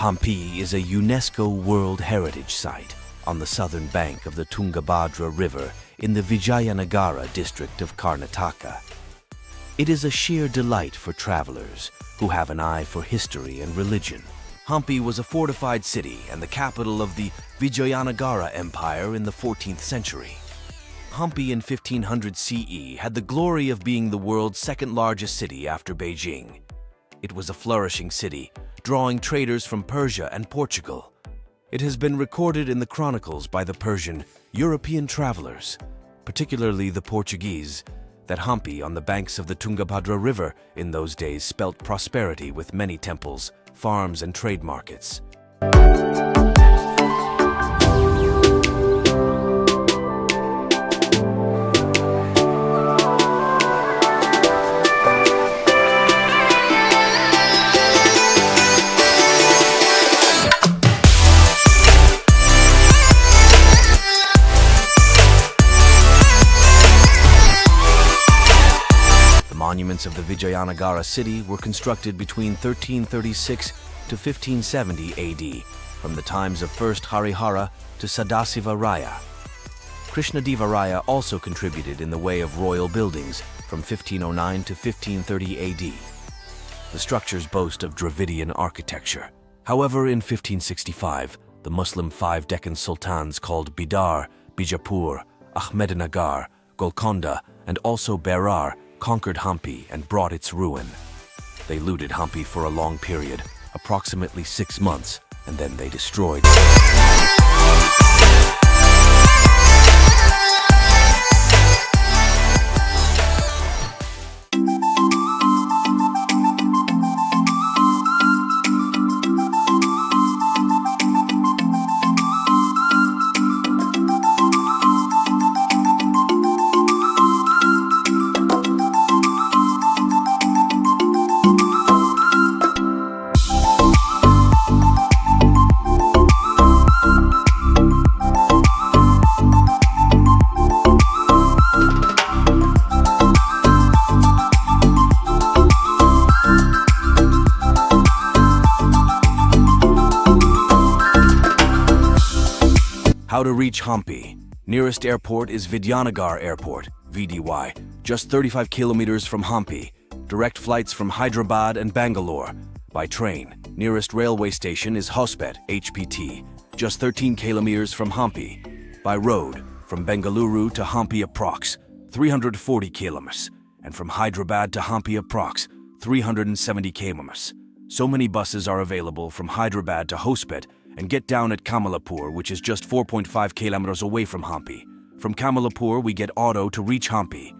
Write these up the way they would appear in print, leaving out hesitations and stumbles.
Hampi is a UNESCO World Heritage Site on the southern bank of the Tungabhadra River in the Vijayanagara district of Karnataka. It is a sheer delight for travelers who have an eye for history and religion. Hampi was a fortified city and the capital of the Vijayanagara Empire in the 14th century. Hampi in 1500 CE had the glory of being the world's second largest city after Beijing. It was a flourishing city, drawing traders from Persia and Portugal. It has been recorded in the chronicles by the Persian European travelers, particularly the Portuguese, that Hampi on the banks of the Tungabhadra River in those days spelt prosperity with many temples, farms and trade markets. Monuments of the Vijayanagara city were constructed between 1336 to 1570 AD, from the times of first Harihara to Sadasiva Raya. Krishnadeva Raya also contributed in the way of royal buildings from 1509 to 1530 AD. The structures boast of Dravidian architecture. However, in 1565, the Muslim five Deccan sultans called Bidar, Bijapur, Ahmednagar, Golconda, and also Berar conquered Hampi and brought its ruin. They looted Hampi for a long period, approximately 6 months, and then they destroyed it. How to reach Hampi. Nearest airport is Vijayanagara Airport, VDY, just 35 kilometers from Hampi. Direct flights from Hyderabad and Bangalore. By train, nearest railway station is Hospet, HPT, just 13 kilometers from Hampi. By road, from Bengaluru to Hampi approx. 340 kilometers, and from Hyderabad to Hampi approx. 370 kilometers. So many buses are available from Hyderabad to Hospet and get down at Kamalapur, which is just 4.5 kilometers away from Hampi. From Kamalapur, we get auto to reach Hampi.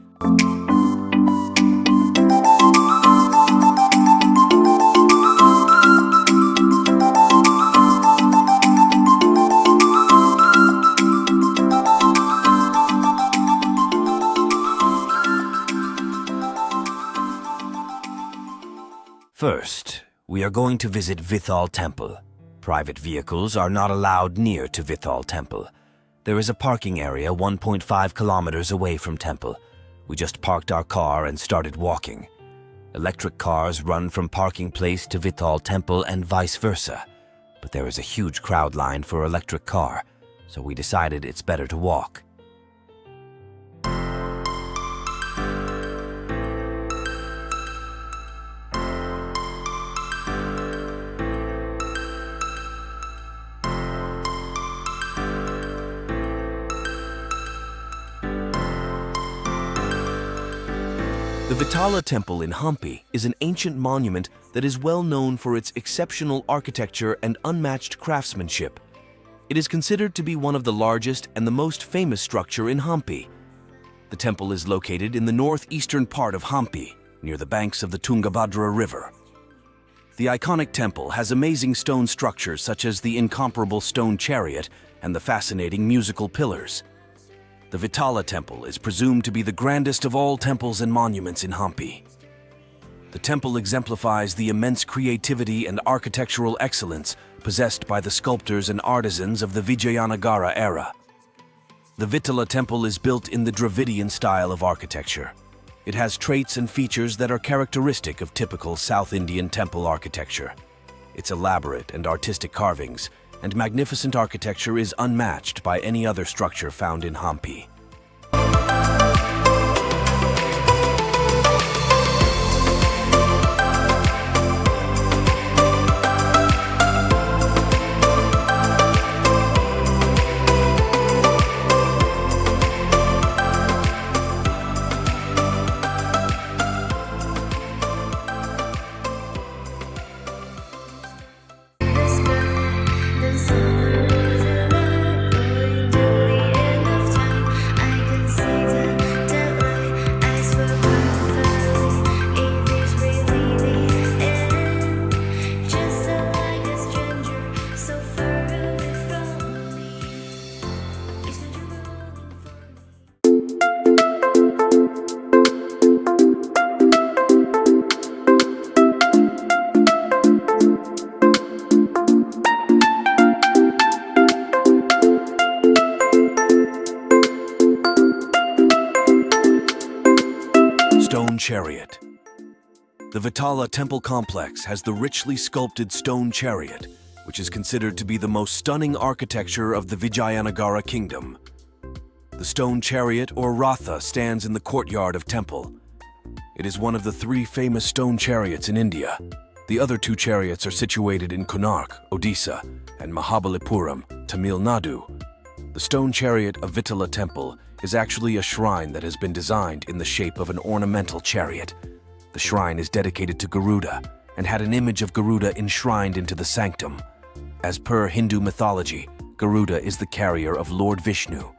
First, we are going to visit Vitthal Temple. Private vehicles are not allowed near to Vitthal Temple. There is a parking area 1.5 kilometers away from Temple. We just parked our car and started walking. Electric cars run from parking place to Vitthal Temple and vice versa. But there is a huge crowd line for electric car, so we decided it's better to walk. The Vitthal Temple in Hampi is an ancient monument that is well known for its exceptional architecture and unmatched craftsmanship. It is considered to be one of the largest and the most famous structure in Hampi. The temple is located in the northeastern part of Hampi, near the banks of the Tungabhadra River. The iconic temple has amazing stone structures such as the incomparable stone chariot and the fascinating musical pillars. The Vitthal temple is presumed to be the grandest of all temples and monuments in Hampi. The temple exemplifies the immense creativity and architectural excellence possessed by the sculptors and artisans of the Vijayanagara era. The Vitthal temple is built in the Dravidian style of architecture. It has traits and features that are characteristic of typical South Indian temple architecture. Its elaborate and artistic carvings and magnificent architecture is unmatched by any other structure found in Hampi. Stone Chariot. The Vitthal temple complex has the richly sculpted stone chariot, which is considered to be the most stunning architecture of the Vijayanagara kingdom. The stone chariot or Ratha stands in the courtyard of temple. It is one of the 3 famous stone chariots in India. The other 2 chariots are situated in Konark, Odisha, and Mahabalipuram, Tamil Nadu. The stone chariot of Vitthal temple is actually a shrine that has been designed in the shape of an ornamental chariot. The shrine is dedicated to Garuda and had an image of Garuda enshrined into the sanctum. As per Hindu mythology, Garuda is the carrier of Lord Vishnu.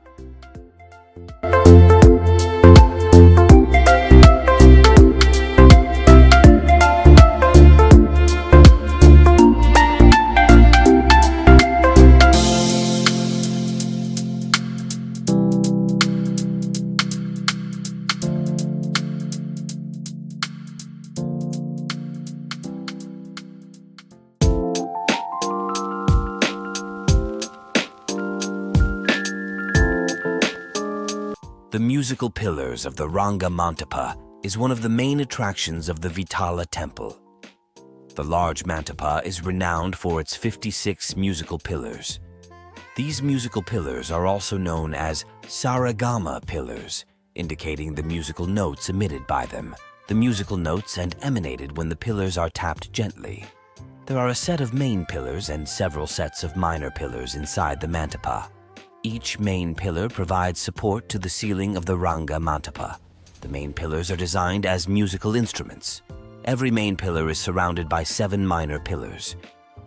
The musical pillars of the Ranga Mantapa is one of the main attractions of the Vitthal temple. The large Mantapa is renowned for its 56 musical pillars. These musical pillars are also known as Saragama pillars, indicating the musical notes emitted by them, the musical notes and emanated when the pillars are tapped gently. There are a set of main pillars and several sets of minor pillars inside the Mantapa. Each main pillar provides support to the ceiling of the Ranga Mantapa. The main pillars are designed as musical instruments. Every main pillar is surrounded by 7 minor pillars.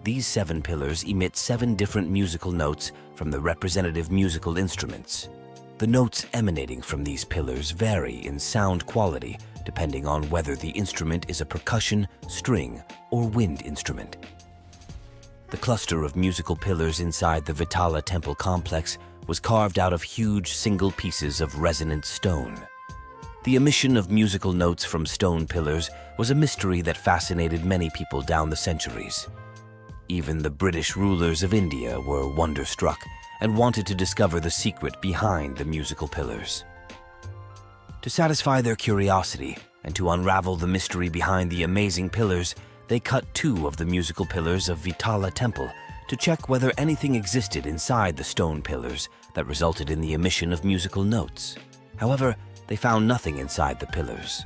These 7 pillars emit 7 different musical notes from the representative musical instruments. The notes emanating from these pillars vary in sound quality depending on whether the instrument is a percussion, string, or wind instrument. The cluster of musical pillars inside the Vitthal temple complex was carved out of huge single pieces of resonant stone. The emission of musical notes from stone pillars was a mystery that fascinated many people down the centuries. Even the British rulers of India were wonderstruck and wanted to discover the secret behind the musical pillars. To satisfy their curiosity and to unravel the mystery behind the amazing pillars, they cut 2 of the musical pillars of Vitthal temple to check whether anything existed inside the stone pillars that resulted in the emission of musical notes. However, they found nothing inside the pillars.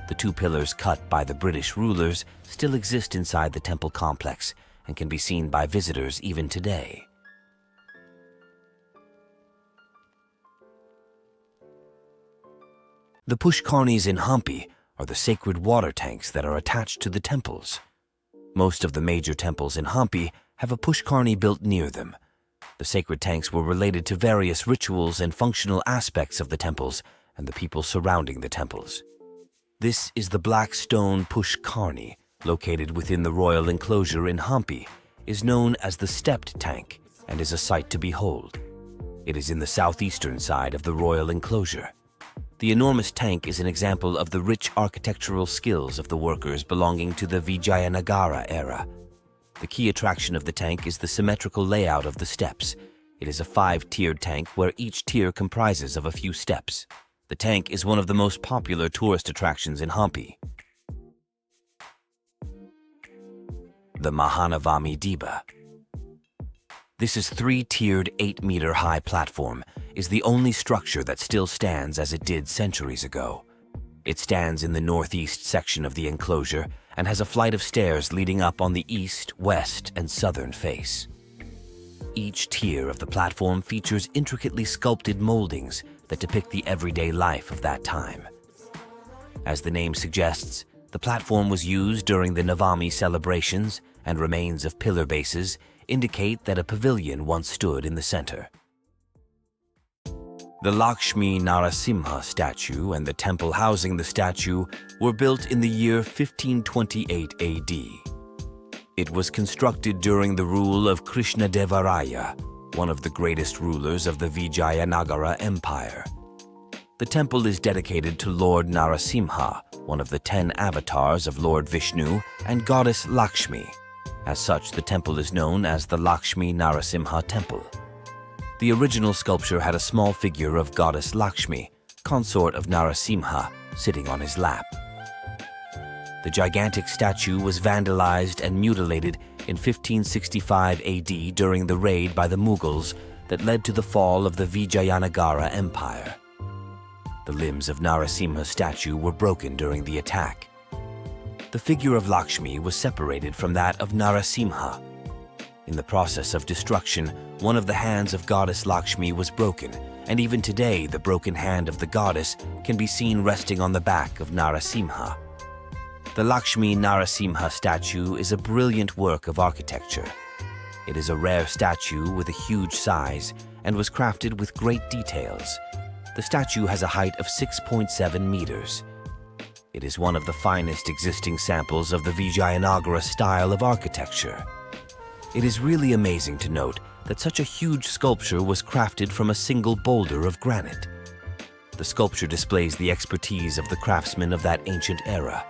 The 2 pillars cut by the British rulers still exist inside the temple complex and can be seen by visitors even today. The Pushkarnis in Hampi are the sacred water tanks that are attached to the temples. Most of the major temples in Hampi have a Pushkarni built near them. The sacred tanks were related to various rituals and functional aspects of the temples and the people surrounding the temples. This is the black stone Pushkarni, located within the royal enclosure in Hampi, is known as the Stepped Tank and is a sight to behold. It is in the southeastern side of the royal enclosure. The enormous tank is an example of the rich architectural skills of the workers belonging to the Vijayanagara era. The key attraction of the tank is the symmetrical layout of the steps. It is a 5-tiered tank where each tier comprises of a few steps. The tank is one of the most popular tourist attractions in Hampi. The Mahanavami Dibba. This is 3-tiered 8-meter-high platform, is the only structure that still stands as it did centuries ago. It stands in the northeast section of the enclosure and has a flight of stairs leading up on the east, west, and southern face. Each tier of the platform features intricately sculpted moldings that depict the everyday life of that time. As the name suggests, the platform was used during the Navami celebrations, and remains of pillar bases indicate that a pavilion once stood in the center. The Lakshmi Narasimha statue and the temple housing the statue were built in the year 1528 AD. It was constructed during the rule of Krishnadeva, one of the greatest rulers of the Vijayanagara Empire. The temple is dedicated to Lord Narasimha, one of the 10 avatars of Lord Vishnu, and goddess Lakshmi. As such, the temple is known as the Lakshmi Narasimha Temple. The original sculpture had a small figure of goddess Lakshmi, consort of Narasimha, sitting on his lap. The gigantic statue was vandalized and mutilated in 1565 AD during the raid by the Mughals that led to the fall of the Vijayanagara Empire. The limbs of Narasimha's statue were broken during the attack. The figure of Lakshmi was separated from that of Narasimha. In the process of destruction, one of the hands of goddess Lakshmi was broken, and even today the broken hand of the goddess can be seen resting on the back of Narasimha. The Lakshmi Narasimha statue is a brilliant work of architecture. It is a rare statue with a huge size and was crafted with great details. The statue has a height of 6.7 meters. It is one of the finest existing samples of the Vijayanagara style of architecture. It is really amazing to note that such a huge sculpture was crafted from a single boulder of granite. The sculpture displays the expertise of the craftsmen of that ancient era.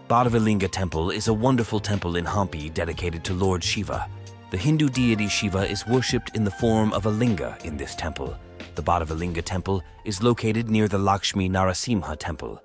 Badavilinga Temple is a wonderful temple in Hampi dedicated to Lord Shiva. The Hindu deity Shiva is worshipped in the form of a linga in this temple. The Badavilinga Temple is located near the Lakshmi Narasimha Temple.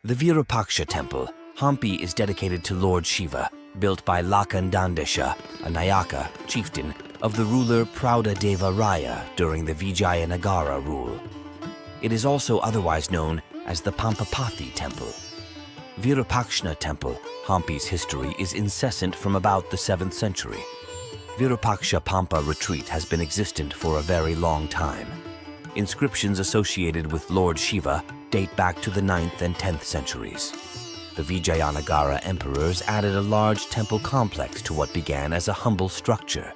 The Virupaksha Temple, Hampi, is dedicated to Lord Shiva, built by Lakandandesha, a Nayaka chieftain of the ruler Praudadeva Raya during the Vijayanagara rule. It is also otherwise known as the Pampapathi Temple. Virupaksha Temple, Hampi's history is incessant from about the 7th century. Virupaksha Pampa retreat has been existent for a very long time. Inscriptions associated with Lord Shiva date back to the 9th and 10th centuries. The Vijayanagara emperors added a large temple complex to what began as a humble structure.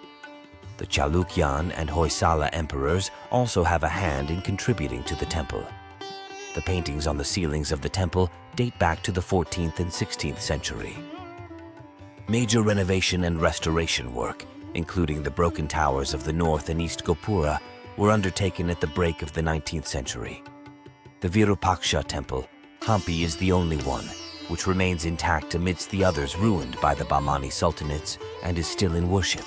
The Chalukyan and Hoysala emperors also have a hand in contributing to the temple. The paintings on the ceilings of the temple date back to the 14th and 16th century. Major renovation and restoration work, including the broken towers of the north and east Gopura, were undertaken at the break of the 19th century. The Virupaksha Temple, Hampi, is the only one, which remains intact amidst the others ruined by the Bahmani sultanates and is still in worship.